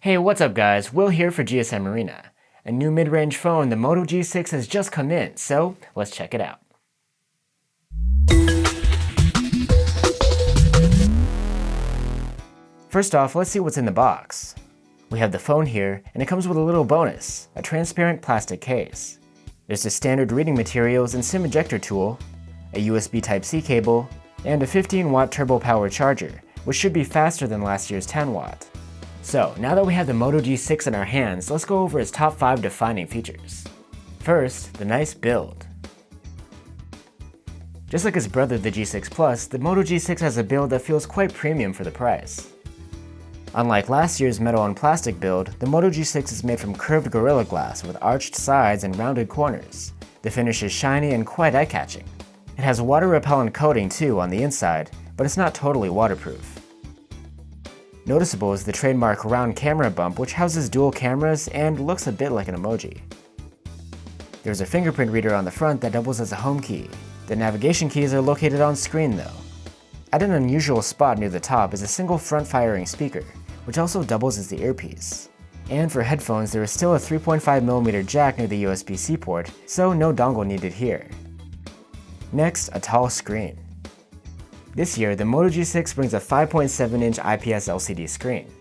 Hey, what's up guys? Will here for GSM Arena. A new mid-range phone, the Moto G6 has just come in, so let's check it out. First off, let's see what's in the box. We have the phone here, and it comes with a little bonus, a transparent plastic case. There's the standard reading materials and SIM ejector tool, a USB Type-C cable, and a 15-watt turbo-powered charger, which should be faster than last year's 10-watt. So, now that we have the Moto G6 in our hands, let's go over its top 5 defining features. First, the nice build. Just like its brother the G6 Plus, the Moto G6 has a build that feels quite premium for the price. Unlike last year's metal and plastic build, the Moto G6 is made from curved Gorilla Glass with arched sides and rounded corners. The finish is shiny and quite eye-catching. It has water-repellent coating too on the inside, but it's not totally waterproof. Noticeable is the trademark round camera bump, which houses dual cameras and looks a bit like an emoji. There's a fingerprint reader on the front that doubles as a home key. The navigation keys are located on screen though. At an unusual spot near the top is a single front-firing speaker, which also doubles as the earpiece. And for headphones, there is still a 3.5mm jack near the USB-C port, so no dongle needed here. Next, a tall screen. This year, the Moto G6 brings a 5.7-inch IPS LCD screen.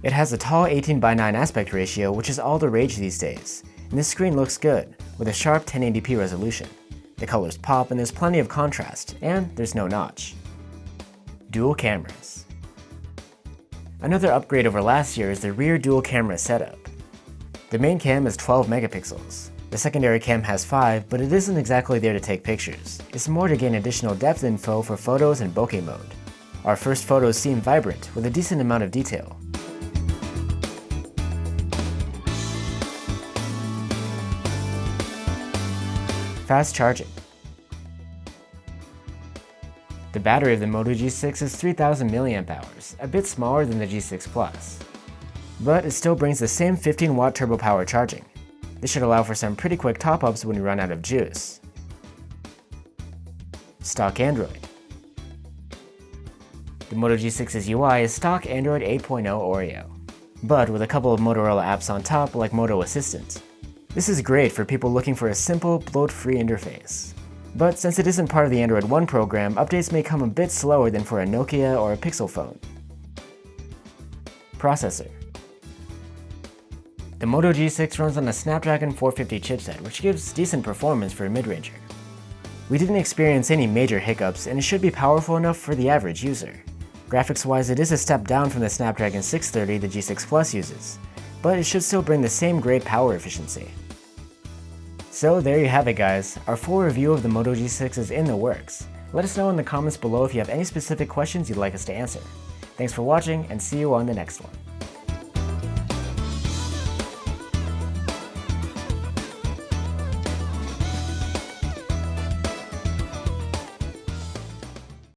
It has a tall 18:9 aspect ratio, which is all the rage these days, and this screen looks good, with a sharp 1080p resolution. The colors pop and there's plenty of contrast, and there's no notch. Dual cameras. Another upgrade over last year is the rear dual camera setup. The main cam is 12 megapixels. The secondary cam has 5, but it isn't exactly there to take pictures. It's more to gain additional depth info for photos in bokeh mode. Our first photos seem vibrant, with a decent amount of detail. Fast charging. The battery of the Moto G6 is 3000 mAh, a bit smaller than the G6 Plus. But it still brings the same 15-watt turbo-power charging. This should allow for some pretty quick top-ups when you run out of juice. Stock Android. The Moto G6's UI is stock Android 8.0 Oreo, but with a couple of Motorola apps on top like Moto Assistant. This is great for people looking for a simple, bloat-free interface. But since it isn't part of the Android One program, updates may come a bit slower than for a Nokia or a Pixel phone. Processor. The Moto G6 runs on a Snapdragon 450 chipset, which gives decent performance for a mid-ranger. We didn't experience any major hiccups, and it should be powerful enough for the average user. Graphics-wise, it is a step down from the Snapdragon 630 the G6 Plus uses, but it should still bring the same great power efficiency. So there you have it guys, our full review of the Moto G6 is in the works. Let us know in the comments below if you have any specific questions you'd like us to answer. Thanks for watching, and see you on the next one.